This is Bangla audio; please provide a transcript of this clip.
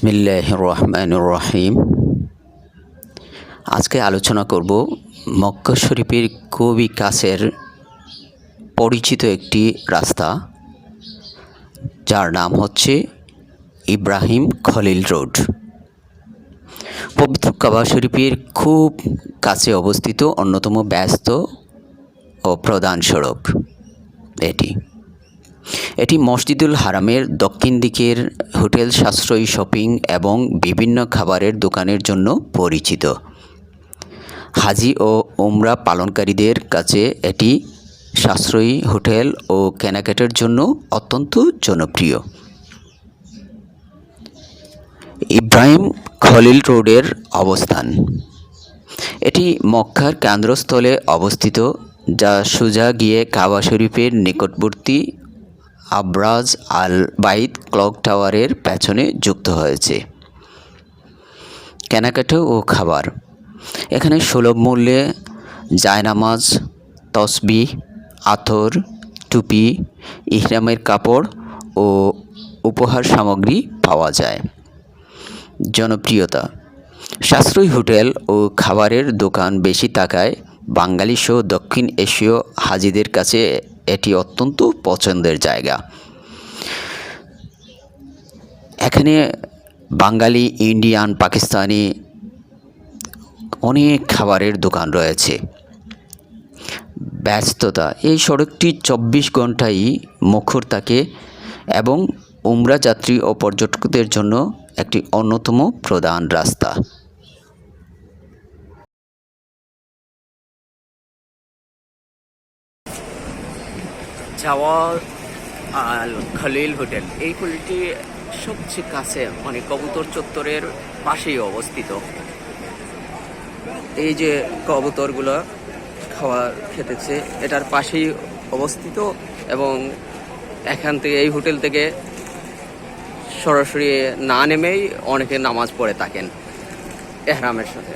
বিসমিল্লাহির রহমানির রহিম। আজকে আলোচনা করব মক্কা শরীফের খুবই কাছের পরিচিত একটি রাস্তা, যার নাম হচ্ছে ইব্রাহিম খলিল রোড। পবিত্র কাবা শরীফের খুব কাছে অবস্থিত অন্যতম ব্যস্ত ও প্রধান সড়ক এটি মসজিদুল হারামের দক্ষিণ দিকের হোটেল, সাশ্রয়ী শপিং এবং বিভিন্ন খাবারের দোকানের জন্য পরিচিত। হাজি ও উমরা পালনকারীদের কাছে এটি সাশ্রয়ী হোটেল ও কেনাকাটার জন্য অত্যন্ত জনপ্রিয়। ইব্রাহিম খলিল রোডের অবস্থান। এটি মক্কার কেন্দ্রস্থলে অবস্থিত, যা সোজা গিয়ে কাবা শরীফের নিকটবর্তী আবরাজ আল বাইত ক্লক টাওয়ারের পেছনে যুক্ত হয়েছে। কেনাকাটা ও খাবার। এখানে সুলভ মূল্যে জায়নামাজ, তসবিহ, আতর, টুপি, ইহরামের কাপড় ও উপহার সামগ্রী পাওয়া যায়। জনপ্রিয়তা। সাশ্রয়ী হোটেল ও খাবারের দোকান বেশি থাকায় বাঙালি সহ দক্ষিণ এশীয় হাজিদের কাছে এটি অত্যন্ত পছন্দের জায়গা। এখানে বাঙালি, ইন্ডিয়ান, পাকিস্তানি অনেক খাবারের দোকান রয়েছে। ব্যস্ততা। এই সড়কটি 24 ঘন্টাই মুখর থাকে এবং উমরা যাত্রী ও পর্যটকদের জন্য একটি অন্যতম প্রধান রাস্তা। জাওয়াদ আল খলিল হোটেল, এই হোটেলটি সবচেয়ে কাছে, মানে কবুতর চত্বরের পাশেই অবস্থিত। এই যে কবুতরগুলো খাওয়া খেতেছে, এটার পাশেই অবস্থিত এবং এখান থেকে, এই হোটেল থেকে সরাসরি না নেমেই অনেকে নামাজ পড়ে থাকেন এহরামের সাথে।